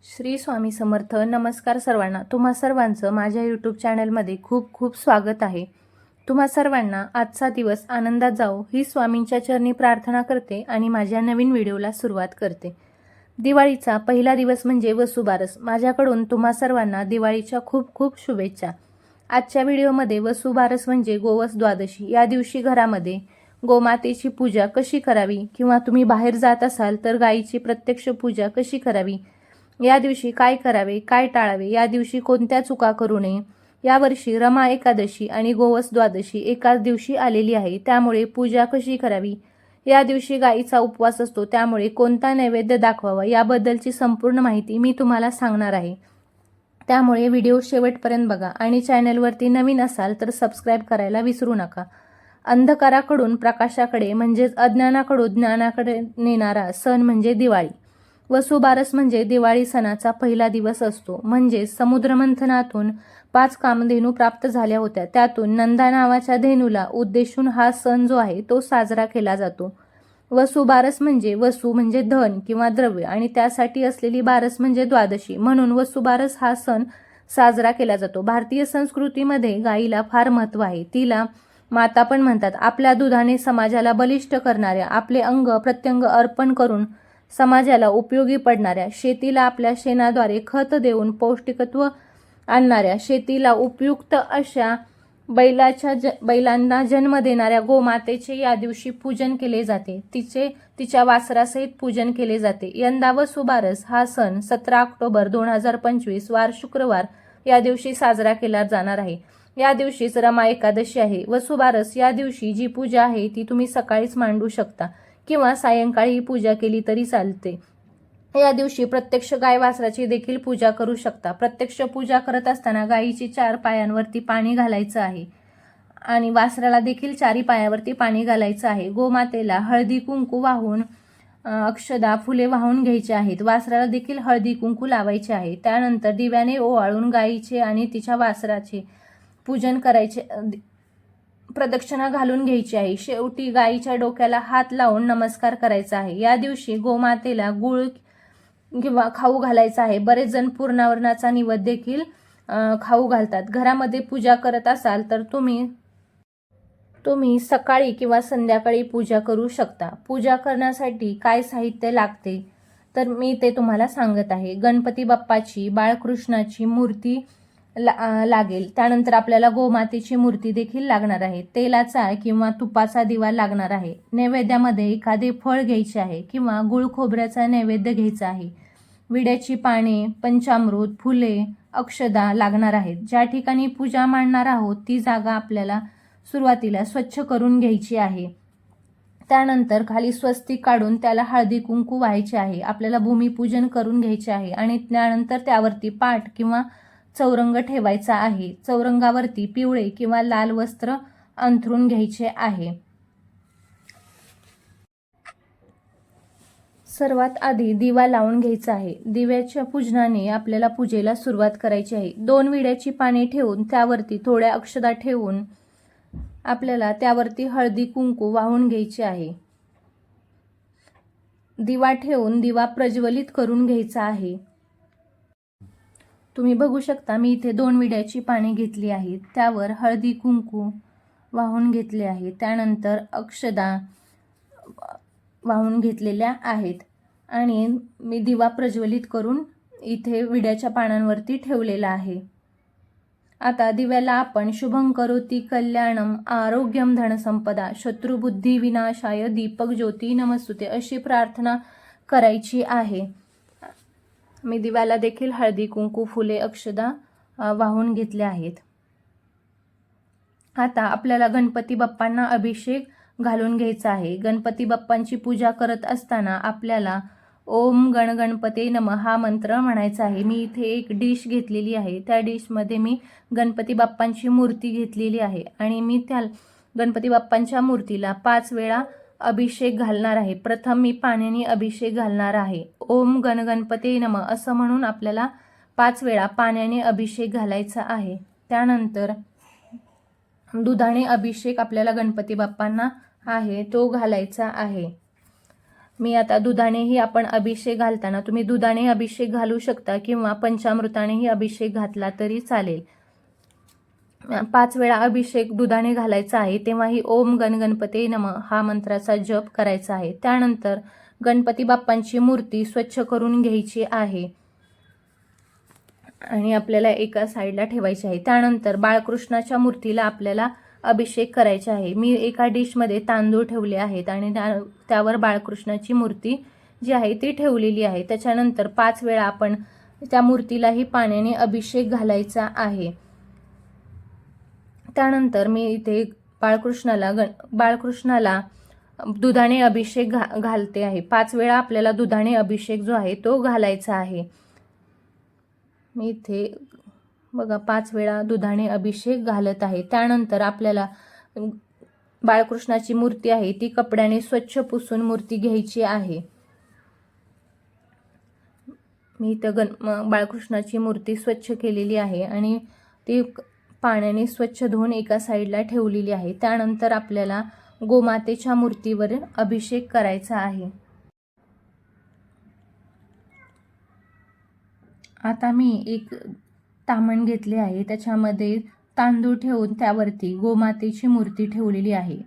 श्री स्वामी समर्थ. नमस्कार सर्वांना. तुम्हा सर्वांचं माझ्या यूट्यूब चॅनलमध्ये खूप खूप स्वागत आहे. तुम्हा सर्वांना आजचा दिवस आनंदात जाओ ही स्वामींच्या चरणी प्रार्थना करते आणि माझ्या नवीन व्हिडिओला सुरुवात करते. दिवाळीचा पहिला दिवस म्हणजे वसुबारस. माझ्याकडून तुम्हा सर्वांना दिवाळीच्या खूप खूप शुभेच्छा. आजच्या व्हिडिओमध्ये वसुबारस म्हणजे गोवस द्वादशी. या दिवशी घरामध्ये गोमातेची पूजा कशी करावी किंवा तुम्ही बाहेर जात असाल तर गायीची प्रत्यक्ष पूजा कशी करावी, या दिवशी काय करावे, काय टाळावे, या दिवशी कोणत्या चुका करू नये. यावर्षी रमा एकादशी आणि गोवस द्वादशी एकाच दिवशी आलेली आहे, त्यामुळे पूजा कशी करावी, या दिवशी गायीचा उपवास असतो, त्यामुळे कोणता नैवेद्य दाखवावा याबद्दलची संपूर्ण माहिती मी तुम्हाला सांगणार आहे. त्यामुळे व्हिडिओ शेवटपर्यंत बघा आणि चॅनलवरती नवीन असाल तर सबस्क्राईब करायला विसरू नका. अंधकाराकडून प्रकाशाकडे म्हणजेच अज्ञानाकडून ज्ञानाकडे नेणारा सण म्हणजे दिवाळी. वसुबारस म्हणजे दिवाळी सणाचा पहिला दिवस असतो. म्हणजे समुद्रमंथनातून 5 कामधेनू प्राप्त झाल्या होत्या, त्यातून नंदा नावाच्या धेनूला उद्देशून हा सण जो आहे तो साजरा केला जातो. वसुबारस म्हणजे वसु म्हणजे धन किंवा द्रव्य आणि त्यासाठी असलेली बारस म्हणजे द्वादशी, म्हणून वसुबारस हा सण साजरा केला जातो. भारतीय संस्कृतीमध्ये गायीला फार महत्त्व आहे. तिला माता पण म्हणतात. आपल्या दुधाने समाजाला बलिष्ठ करणाऱ्या, आपले अंग प्रत्यंग अर्पण करून समाजाला उपयोगी पडणाऱ्या, शेतीला आपल्या शेणाद्वारे खत देऊन पौष्टिकत्व आणणाऱ्या, शेतीला उपयुक्त अशा बैलांना जन्म देणाऱ्या गोमातेचे या दिवशी पूजन केले जाते. तिच्या वासरासहित पूजन केले जाते. यंदा वसुबारस हा सण 17 ऑक्टोबर 2025 वार शुक्रवार या दिवशी साजरा केला जाणार आहे. या दिवशीच रमा एकादशी आहे. वसुबारस या दिवशी जी पूजा आहे ती तुम्ही सकाळीच मांडू शकता किंवा सायंकाळी पूजा केली तरी चालते. या दिवशी प्रत्यक्ष गाय वासराची देखील पूजा करू शकता. प्रत्यक्ष पूजा करत असताना गायीची 4 पायांवरती पाणी घालायचं आहे आणि वासराला देखील 4 पायावरती पाणी घालायचं आहे. गोमातेला हळदी कुंकू वाहून अक्षदा फुले वाहून घ्यायचे आहेत. वासराला देखील हळदी कुंकू लावायचे आहे. त्यानंतर दिव्याने ओवाळून गायीचे आणि तिच्या वासराचे पूजन करायचे, प्रदक्षिणा घालून घ्यायची आहे. शेवटी गायीच्या डोक्याला हात लावून नमस्कार करायचा आहे. या दिवशी गोमातेला गुळ किंवा खाऊ घालायचा आहे. बरेच जण पूर्णावरणाचा निवेद देखील खाऊ घालतात. घरामध्ये पूजा करत असाल तर तुम्ही सकाळी किंवा संध्याकाळी पूजा करू शकता. पूजा करण्यासाठी काय साहित्य लागते तर मी ते तुम्हाला सांगत आहे. गणपती बाप्पाची, बाळकृष्णाची मूर्ती लागेल. त्यानंतर आपल्याला गोमातेची मूर्ती देखील लागणार आहे. तेलाचा किंवा तुपाचा दिवा लागणार आहे. नैवेद्यामध्ये एखादे फळ घ्यायचे आहे किंवा गुळ खोबऱ्याचा नैवेद्य घ्यायचा आहे. विड्याची पाने, पंचामृत, फुले, अक्षदा लागणार आहेत. ज्या ठिकाणी पूजा मांडणार आहोत ती जागा आपल्याला सुरुवातीला स्वच्छ करून घ्यायची आहे. त्यानंतर खाली स्वस्तिक काढून त्याला हळदी कुंकू व्हायचे आहे. आपल्याला भूमिपूजन करून घ्यायचे आहे आणि त्यानंतर त्यावरती पाट किंवा चौरंग ठेवायचा आहे. चौरंगावरती पिवळे किंवा लाल वस्त्र अंथरून घ्यायचे आहे. सर्वात आधी दिवा लावून घ्यायचा आहे. दिव्याच्या पूजनाने आपल्याला पूजेला सुरुवात करायची आहे. 2 विड्याची पाने ठेवून त्यावरती थोड्या अक्षदा ठेवून आपल्याला त्यावरती हळदी कुंकू वाहून घ्यायचे आहे. दिवा ठेवून दिवा प्रज्वलित करून घ्यायचा आहे. तुम्ही बघू शकता मी इथे 2 विड्याची पाने घेतली आहेत. त्यावर हळदी कुंकू वाहून घेतले आहे. त्यानंतर अक्षदा वाहून घेतलेल्या आहेत आणि मी दिवा प्रज्वलित करून इथे विड्याच्या पानांवरती ठेवलेला आहे. आता दिव्याला आपण शुभं करोति कल्याणम आरोग्यम धनसंपदा शत्रुबुद्धी विनाशाय दीपक ज्योती नमस्तुते अशी प्रार्थना करायची आहे. मी दिव्याला देखील हळदी कुंकू, फुले, अक्षदा वाहून घेतले आहेत. आता आपल्याला गणपती बाप्पांना अभिषेक घालून घ्यायचा आहे. गणपती बाप्पांची पूजा करत असताना आपल्याला ओम गण गणपते नमः हा मंत्र म्हणायचा आहे. मी इथे एक डिश घेतलेली आहे. त्या डिशमध्ये मी गणपती बाप्पांची मूर्ती घेतलेली आहे आणि मी त्या गणपती बाप्पांच्या मूर्तीला 5 वेळा अभिषेक घालणार आहे. प्रथम मी पाण्याने अभिषेक घालणार आहे. ओम गण गणपते नमः असं म्हणून आपल्याला 5 वेळा पाण्याने अभिषेक घालायचा आहे. त्यानंतर दुधाने अभिषेक आपल्याला गणपती बाप्पांना आहे तो घालायचा आहे. मी आता दुधानेही आपण अभिषेक घालताना तुम्ही दुधाने अभिषेक घालू शकता किंवा पंचामृतानेही अभिषेक घातला तरी चालेल. 5 वेळा अभिषेक दुधाने घालायचा आहे. तेव्हाही ओम गण गणपते नमः हा मंत्राचा जप करायचा आहे. त्यानंतर गणपती बाप्पांची मूर्ती स्वच्छ करून घ्यायची आहे आणि आपल्याला एका साईडला ठेवायची आहे. त्यानंतर बाळकृष्णाच्या मूर्तीला आपल्याला अभिषेक करायचा आहे. मी एका डिशमध्ये तांदूळ ठेवले आहेत आणि त्यावर बाळकृष्णाची मूर्ती जी आहे ती ठेवलेली आहे. त्याच्यानंतर 5 वेळा आपण त्या मूर्तीलाही पाण्याने अभिषेक घालायचा आहे. त्यानंतर मी इथे बाळकृष्णाला दुधाने अभिषेक घालते आहे. 5 वेळा आपल्याला दुधाने अभिषेक जो आहे तो घालायचा आहे. मी इथे बघा 5 वेळा दुधाने अभिषेक घालत आहे. त्यानंतर आपल्याला बाळकृष्णाची मूर्ती आहे ती कपड्याने स्वच्छ पुसून मूर्ती घ्यायची आहे. मी इथं बाळकृष्णाची मूर्ती स्वच्छ केलेली आहे आणि ती पाण्याने स्वच्छ धुवून एका साईडला ठेवलेली आहे. त्यानंतर आपल्याला गोमातेच्या मूर्तीवर अभिषेक करायचा आहे. आता मी एक तामण घेतले आहे. त्याच्यामध्ये तांदूळ ठेवून त्यावरती गोमातेची मूर्ती ठेवलेली आहे.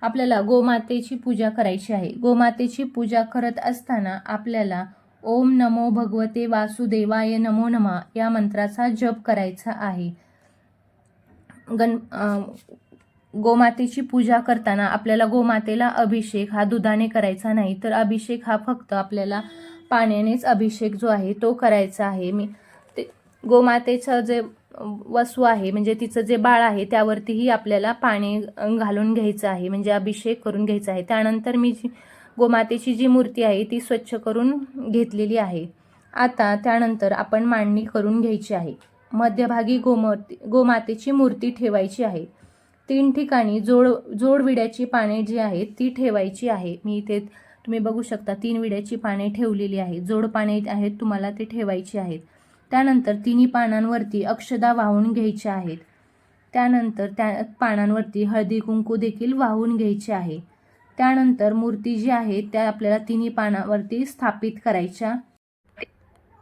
आपल्याला गोमातेची पूजा करायची आहे. गोमातेची पूजा करत असताना आपल्याला ओम नमो भगवते वासुदेवाय नमो नमः या मंत्राचा जप करायचा आहे. गोमातेची पूजा करताना आपल्याला गोमातेला अभिषेक हा दुधाने करायचा नाही, तर अभिषेक हा फक्त आपल्याला पाण्यानेच अभिषेक जो आहे तो करायचा आहे. गोमातेचं जे वसू आहे म्हणजे तिचं जे बाळ आहे त्यावरतीही आपल्याला पाणी घालून घ्यायचं आहे, म्हणजे अभिषेक करून घ्यायचा आहे. त्यानंतर मी गोमातेची जी मूर्ती आहे ती स्वच्छ करून घेतलेली आहे. आता त्यानंतर आपण मांडणी करून घ्यायची आहे. मध्यभागी गोमातेची मूर्ती ठेवायची आहे. 3 ठिकाणी जोड विड्याची पाने जी आहेत ती ठेवायची आहे. मी इथे तुम्ही बघू शकता 3 विड्याची पाने ठेवलेली आहेत. जोड पाने आहेत तुम्हाला ते ठेवायची आहेत. त्यानंतर 3 पानांवरती अक्षदा वाहून घ्यायच्या आहेत. त्यानंतर त्या पानांवरती हळदी कुंकू देखील वाहून घ्यायचे आहे. त्यानंतर मूर्ती जी आहे त्या आपल्याला 3 पानांवरती स्थापित करायच्या.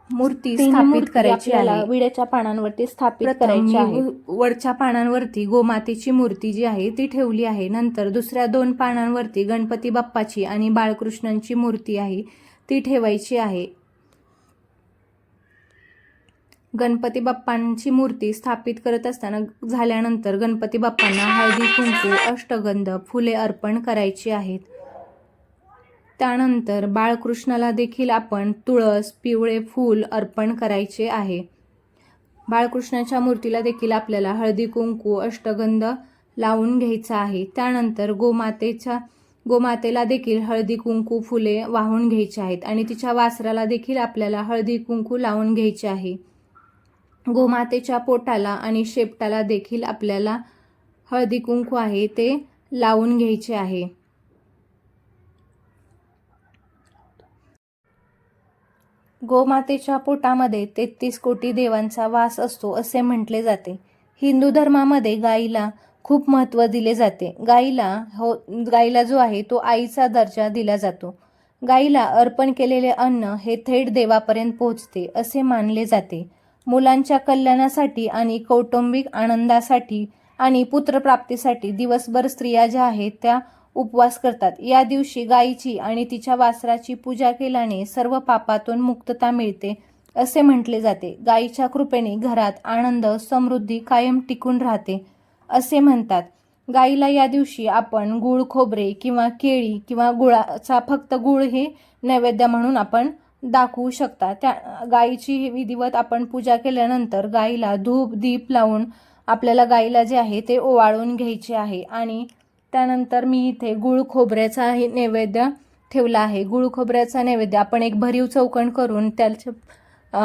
मूर्ती स्थापित करायची आहे. विड्याच्या पानांवरती स्थापित करायची आहे. वरच्या पानांवरती गोमातेची मूर्ती जी आहे ती ठेवली आहे. नंतर दुसऱ्या 2 पानांवरती गणपती बाप्पाची आणि बाळकृष्णांची मूर्ती आहे ती ठेवायची आहे. गणपती बाप्पांची मूर्ती स्थापित करत असताना झाल्यानंतर गणपती बाप्पांना हळदी कुंकू अष्टगंध फुले अर्पण करायची आहेत. त्यानंतर बाळकृष्णाला देखील आपण तुळस पिवळे फूल अर्पण करायचे आहे. बाळकृष्णाच्या मूर्तीला देखील आपल्याला हळदी कुंकू अष्टगंध लावून घ्यायचा आहे. त्यानंतर गोमातेला देखील हळदी कुंकू फुले वाहून घ्यायची आहेत आणि तिच्या वासराला देखील आपल्याला हळदी कुंकू लावून घ्यायचे आहे. गोमातेच्या पोटाला आणि शेपटाला देखील आपल्याला हळदी कुंकू आहे ते लावून घ्यायचे आहे. गोमातेच्या पोटामध्ये 33 कोटी देवांचा वास असतो असे म्हटले जाते. हिंदू धर्मामध्ये गाईला खूप महत्त्व दिले जाते. गाईला जो आहे तो आईचा दर्जा दिला जातो. गाईला अर्पण केलेले अन्न हे थेट देवापर्यंत पोहोचते असे मानले जाते. मुलांच्या कल्याणासाठी आणि कौटुंबिक आनंदासाठी आणि पुत्रप्राप्तीसाठी दिवसभर स्त्रिया ज्या आहेत त्या उपवास करतात. या दिवशी गायीची आणि तिच्या वासराची पूजा केल्याने सर्व पापातून मुक्तता मिळते असे म्हटले जाते. गायीच्या कृपेने घरात आनंद समृद्धी कायम टिकून राहते असे म्हणतात. गायीला या दिवशी आपण गूळ खोबरे किंवा केळी किंवा गुळाचा फक्त गूळ हे नैवेद्य म्हणून आपण दाखवू शकता. त्या गायीची विधिवत आपण पूजा केल्यानंतर गायीला धूप दीप लावून आपल्याला गायीला जे आहे ते ओवाळून घ्यायचे आहे. आणि त्यानंतर मी इथे गूळ खोबऱ्याचा नैवेद्य ठेवला आहे. गूळ खोबऱ्याचा नैवेद्य आपण एक भरीव चौकण करून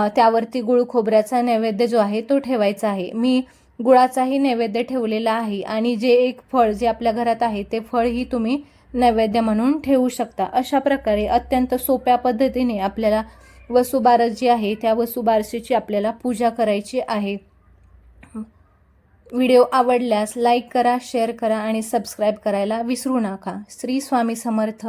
त्यावरती गूळ खोबऱ्याचा नैवेद्य जो आहे तो ठेवायचा आहे. मी गुळाचाही नैवेद्य ठेवलेला आहे आणि जे एक फळ जे आपल्या घरात आहे ते फळही तुम्ही नैवेद्य म्हणून ठेवू शकता. अशा प्रकारे अत्यंत सोप्या पद्धतीने आपल्याला वसुबारस जी आहे त्या वसुबारसेची आपल्याला पूजा करायची आहे. व्हिडिओ आवडल्यास लाईक करा, शेअर करा आणि सबस्क्राईब करायला विसरू नका. श्री स्वामी समर्थ.